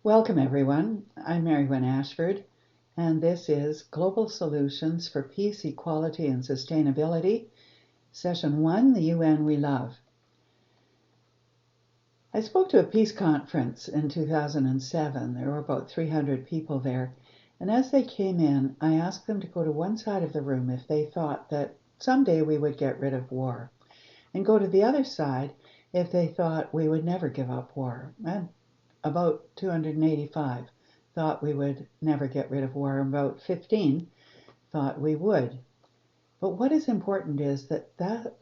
Welcome, everyone. I'm Mary Wynne Ashford, and this is Global Solutions for Peace, Equality, and Sustainability, Session 1, the UN We Love. I spoke to a peace conference in 2007. There were about 300 people there, and as they came in, I asked them to go to one side of the room if they thought that someday we would get rid of war, and go to the other side if they thought we would never give up war. And about 285 thought we would never get rid of war, and about 15 thought we would. But what is important is that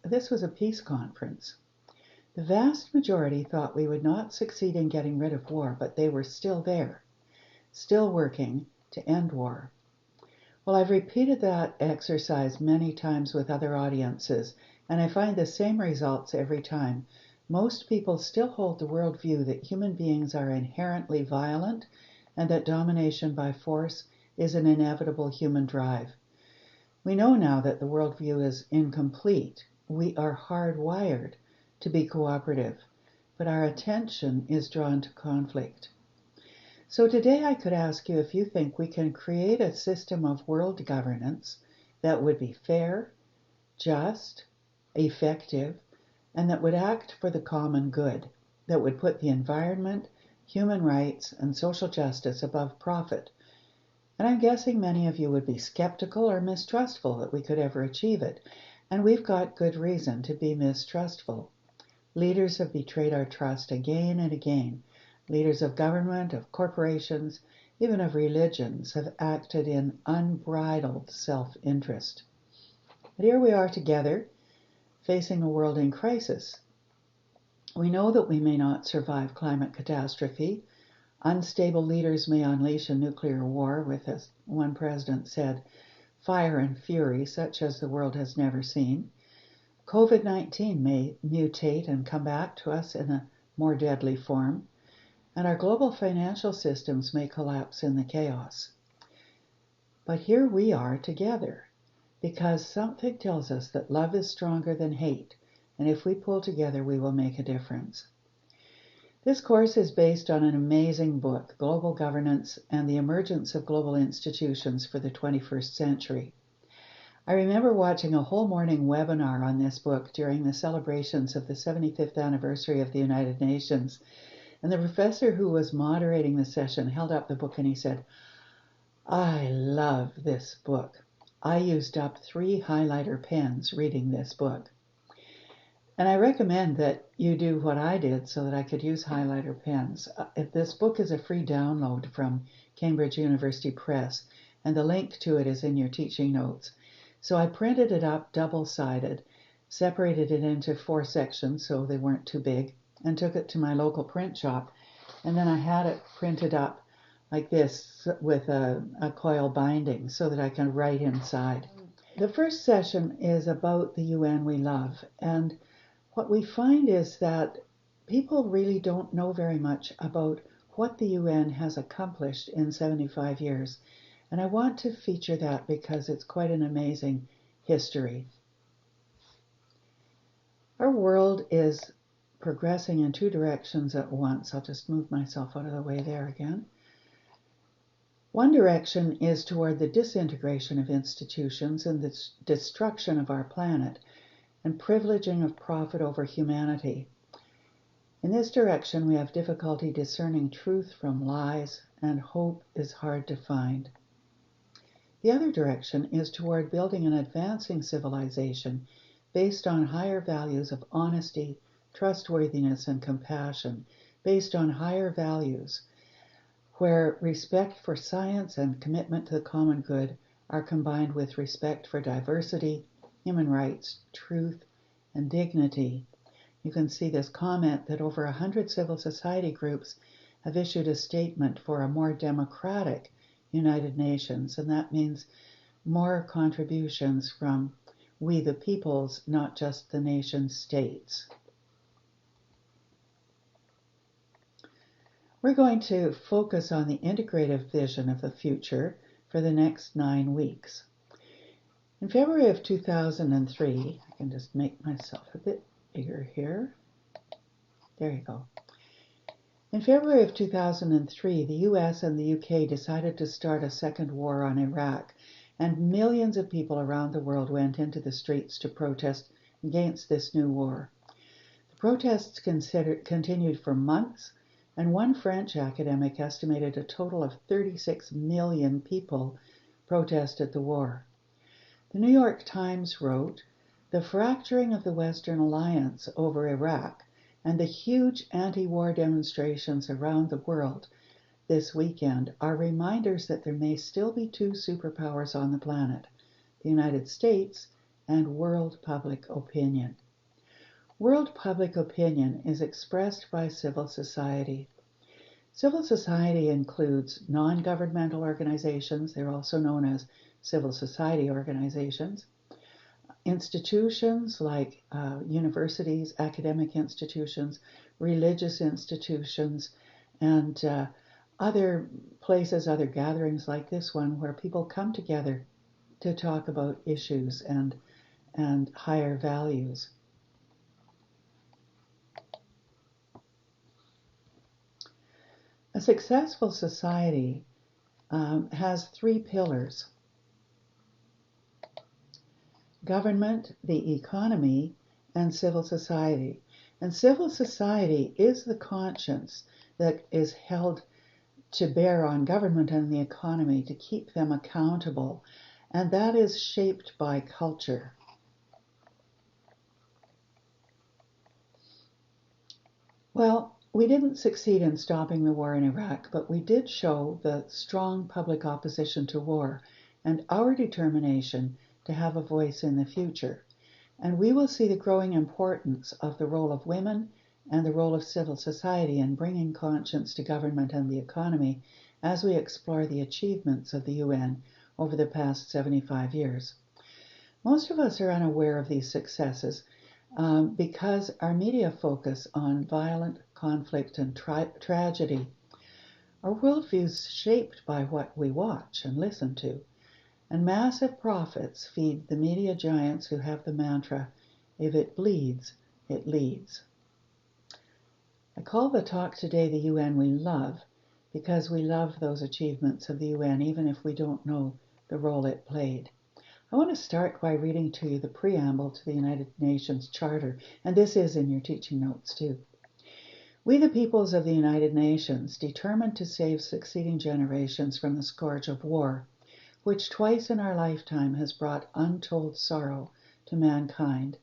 this was a peace conference. The vast majority thought we would not succeed in getting rid of war, but they were still there, still working to end war. Well, I've repeated that exercise many times with other audiences, and I find the same results every time. Most people still hold the worldview that human beings are inherently violent and that domination by force is an inevitable human drive. We know now that the worldview is incomplete. We are hardwired to be cooperative, but our attention is drawn to conflict. So today I could ask you if you think we can create a system of world governance that would be fair, just, effective, and that would act for the common good, that would put the environment, human rights, and social justice above profit. And I'm guessing many of you would be skeptical or mistrustful that we could ever achieve it, and we've got good reason to be mistrustful. Leaders have betrayed our trust again and again. Leaders of government, of corporations, even of religions have acted in unbridled self-interest. But here we are together, facing a world in crisis. We know that we may not survive climate catastrophe. Unstable leaders may unleash a nuclear war with, as one president said, fire and fury such as the world has never seen. COVID-19 may mutate and come back to us in a more deadly form, and our global financial systems may collapse in the chaos. But here we are together, because something tells us that love is stronger than hate, and if we pull together, we will make a difference. This course is based on an amazing book, Global Governance and the Emergence of Global Institutions for the 21st Century. I remember watching a whole morning webinar on this book during the celebrations of the 75th anniversary of the United Nations, and the professor who was moderating the session held up the book and he said, "I love this book. I used up 3 highlighter pens reading this book." And I recommend that you do what I did so that I could use highlighter pens. This book is a free download from Cambridge University Press, and the link to it is in your teaching notes. So I printed it up double-sided, separated it into 4 sections so they weren't too big, and took it to my local print shop. And then I had it printed up like this with a coil binding so that I can write inside. The first session is about the UN we love, and what we find is that people really don't know very much about what the UN has accomplished in 75 years, and I want to feature that because it's quite an amazing history. Our world is progressing in 2 directions at once. I'll just move myself out of the way there again. One direction is toward the disintegration of institutions and the destruction of our planet and privileging of profit over humanity. In this direction, we have difficulty discerning truth from lies, and hope is hard to find. The other direction is toward building an advancing civilization based on higher values of honesty, trustworthiness, and compassion, based on higher values, where respect for science and commitment to the common good are combined with respect for diversity, human rights, truth, and dignity. You can see this comment that over 100 civil society groups have issued a statement for a more democratic United Nations, and that means more contributions from we the peoples, not just the nation states. We're going to focus on the integrative vision of the future for the next 9 weeks. In February of 2003, I can just make myself a bit bigger here. There you go. In February of 2003, the US and the UK decided to start a second war on Iraq, and millions of people around the world went into the streets to protest against this new war. The protests continued for months, and one French academic estimated a total of 36 million people protested the war. The New York Times wrote, "The fracturing of the Western alliance over Iraq and the huge anti-war demonstrations around the world this weekend are reminders that there may still be two superpowers on the planet, the United States and world public opinion." World public opinion is expressed by civil society. Civil society includes non-governmental organizations, they're also known as civil society organizations, institutions like universities, academic institutions, religious institutions, and other places, other gatherings like this one where people come together to talk about issues and higher values. A successful society has three pillars: government, the economy, and civil society. And civil society is the conscience that is held to bear on government and the economy to keep them accountable, and that is shaped by culture. Well, we didn't succeed in stopping the war in Iraq, but we did show the strong public opposition to war and our determination to have a voice in the future. And we will see the growing importance of the role of women and the role of civil society in bringing conscience to government and the economy as we explore the achievements of the UN over the past 75 years. Most of us are unaware of these successes because our media focus on violent conflict and tragedy. Our worldview is shaped by what we watch and listen to, and massive profits feed the media giants who have the mantra, "If it bleeds, it leads." I call the talk today "The UN We Love" because we love those achievements of the UN even if we don't know the role it played. I want to start by reading to you the preamble to the United Nations Charter, and this is in your teaching notes too. "We, the peoples of the United Nations, determined to save succeeding generations from the scourge of war, which twice in our lifetime has brought untold sorrow to mankind,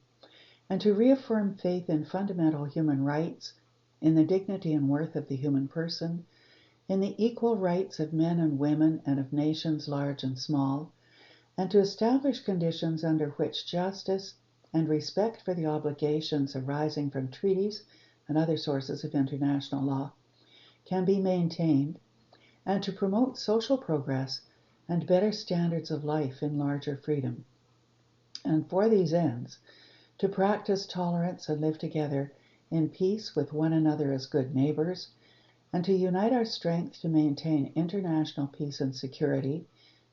and to reaffirm faith in fundamental human rights, in the dignity and worth of the human person, in the equal rights of men and women and of nations large and small, and to establish conditions under which justice and respect for the obligations arising from treaties and other sources of international law can be maintained, and to promote social progress and better standards of life in larger freedom. And for these ends, to practice tolerance and live together in peace with one another as good neighbors, and to unite our strength to maintain international peace and security,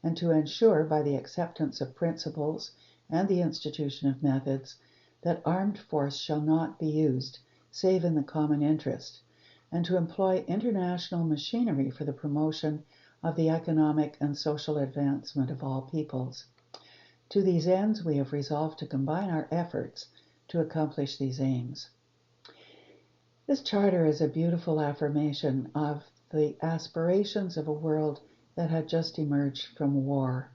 and to ensure, by the acceptance of principles and the institution of methods, that armed force shall not be used save in the common interest, and to employ international machinery for the promotion of the economic and social advancement of all peoples. To these ends, we have resolved to combine our efforts to accomplish these aims." This charter is a beautiful affirmation of the aspirations of a world that had just emerged from war.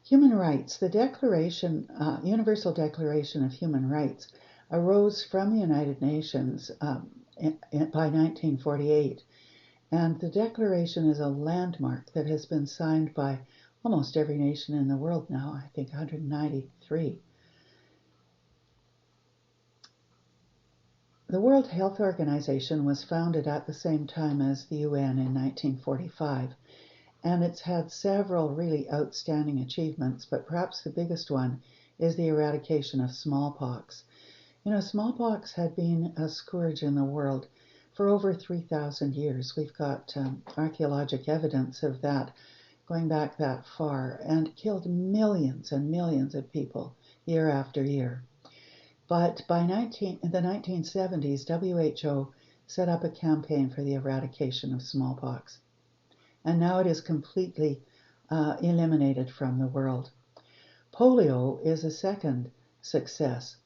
Human rights. The Universal Declaration of Human Rights arose from the United Nations by 1948, and the Declaration is a landmark that has been signed by almost every nation in the world now, I think 193. The World Health Organization was founded at the same time as the UN in 1945, and it's had several really outstanding achievements, but perhaps the biggest one is the eradication of smallpox. You know, smallpox had been a scourge in the world for over 3,000 years. We've got archaeologic evidence of that going back that far, and killed millions and millions of people year after year. But by the 1970s, WHO set up a campaign for the eradication of smallpox. And now it is completely eliminated from the world. Polio is a second success.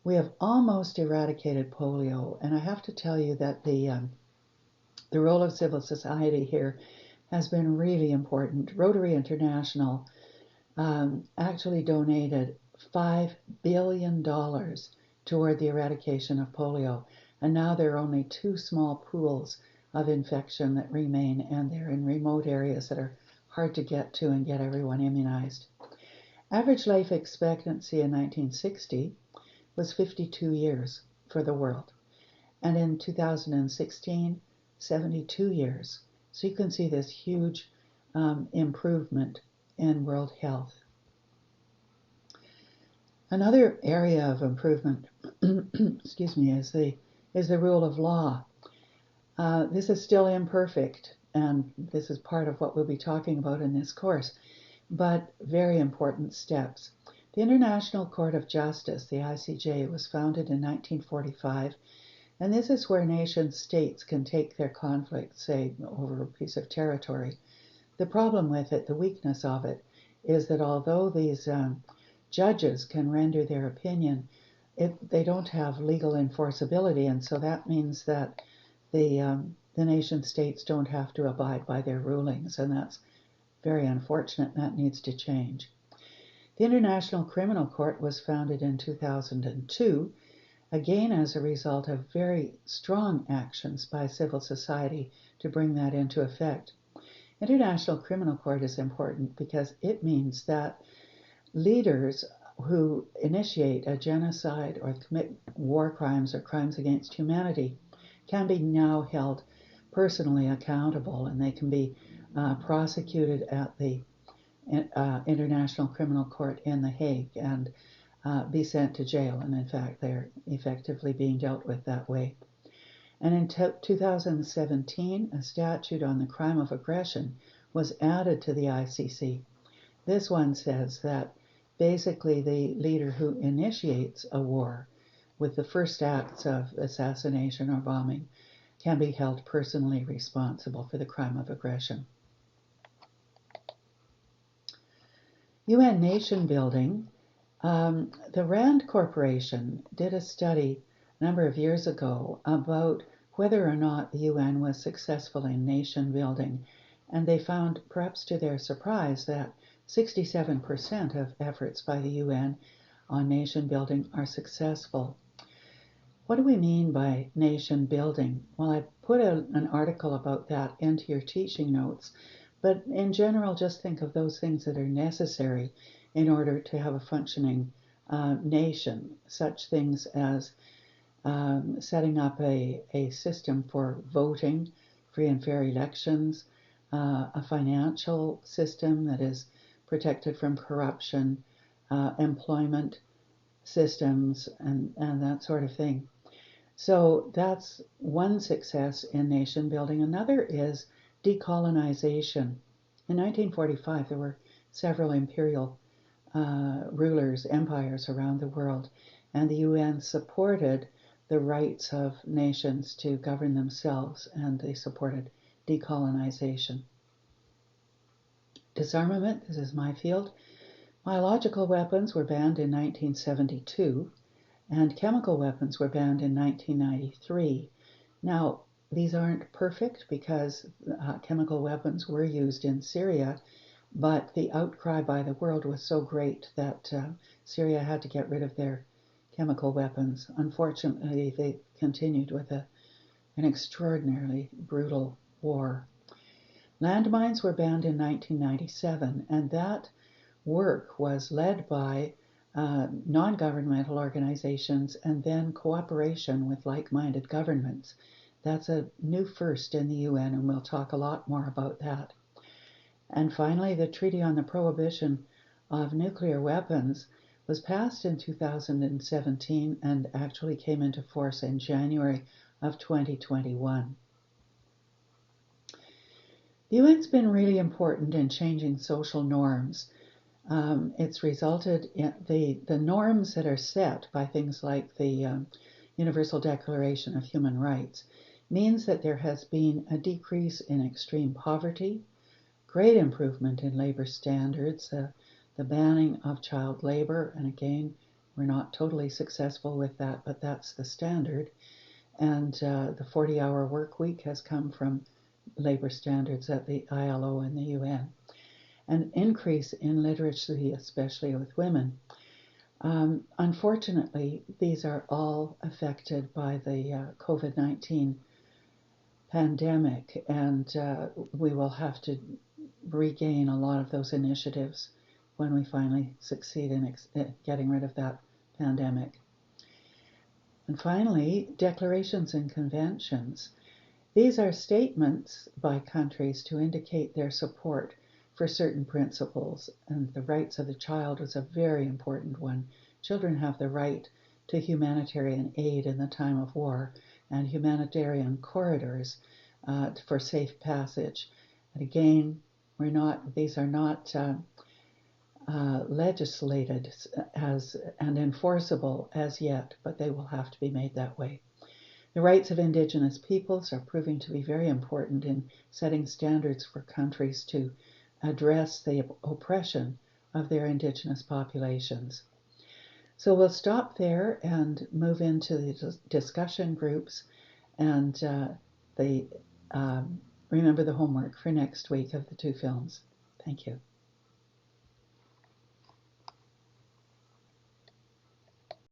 We have almost eradicated polio, and I have to tell you that the role of civil society here has been really important. Rotary International actually donated $5 billion toward the eradication of polio, and now there are only 2 small pools of infection that remain, and they're in remote areas that are hard to get to and get everyone immunized. Average life expectancy in 1960 was 52 years for the world, and in 2016, 72 years. So you can see this huge improvement in world health. Another area of improvement, excuse me, is the rule of law. This is still imperfect, and this is part of what we'll be talking about in this course, but very important steps. The International Court of Justice, the ICJ, was founded in 1945, and this is where nation states can take their conflicts, say, over a piece of territory. The problem with it, the weakness of it, is that although these judges can render their opinion, they don't have legal enforceability, and so that means that the nation states don't have to abide by their rulings, and that's very unfortunate, and that needs to change. The International Criminal Court was founded in 2002, again as a result of very strong actions by civil society to bring that into effect. International Criminal Court is important because it means that leaders who initiate a genocide or commit war crimes or crimes against humanity can be now held personally accountable, and they can be prosecuted at the International Criminal Court in The Hague and be sent to jail, and in fact they're effectively being dealt with that way. And in 2017, a statute on the crime of aggression was added to the ICC. This one says that basically the leader who initiates a war with the first acts of assassination or bombing can be held personally responsible for the crime of aggression. UN nation building. The RAND Corporation did a study a number of years ago about whether or not the UN was successful in nation building, and they found, perhaps to their surprise, that 67% of efforts by the UN on nation building are successful. What do we mean by nation building? Well, I put an article about that into your teaching notes, but in general, just think of those things that are necessary in order to have a functioning nation, such things as setting up a system for voting, free and fair elections, a financial system that is protected from corruption, employment systems, and that sort of thing. So that's one success in nation building. Another is decolonization. In 1945, there were several imperial rulers, empires around the world, and the UN supported the rights of nations to govern themselves, and they supported decolonization. Disarmament, this is my field. Biological weapons were banned in 1972, and chemical weapons were banned in 1993. Now, these aren't perfect because chemical weapons were used in Syria, but the outcry by the world was so great that Syria had to get rid of their chemical weapons. Unfortunately, they continued with an extraordinarily brutal war. Landmines were banned in 1997, and that work was led by non-governmental organizations and then cooperation with like-minded governments. That's a new first in the UN, and we'll talk a lot more about that. And finally, the Treaty on the Prohibition of Nuclear Weapons was passed in 2017 and actually came into force in January of 2021. The UN's been really important in changing social norms. It's resulted in the norms that are set by things like the Universal Declaration of Human Rights means that there has been a decrease in extreme poverty, great improvement in labor standards, the banning of child labor, and again, we're not totally successful with that, but that's the standard. And the 40-hour work week has come from labor standards at the ILO and the UN. An increase in literacy, especially with women. Unfortunately, these are all affected by the COVID-19 pandemic, and we will have to regain a lot of those initiatives when we finally succeed in getting rid of that pandemic. And finally, declarations and conventions. These are statements by countries to indicate their support for certain principles, and the rights of the child is a very important one. Children have the right to humanitarian aid in the time of war and humanitarian corridors for safe passage. And again, these are not legislated as and enforceable as yet, but they will have to be made that way. The rights of Indigenous peoples are proving to be very important in setting standards for countries to address the oppression of their Indigenous populations. So we'll stop there and move into the discussion groups and remember the homework for next week of the two films. Thank you.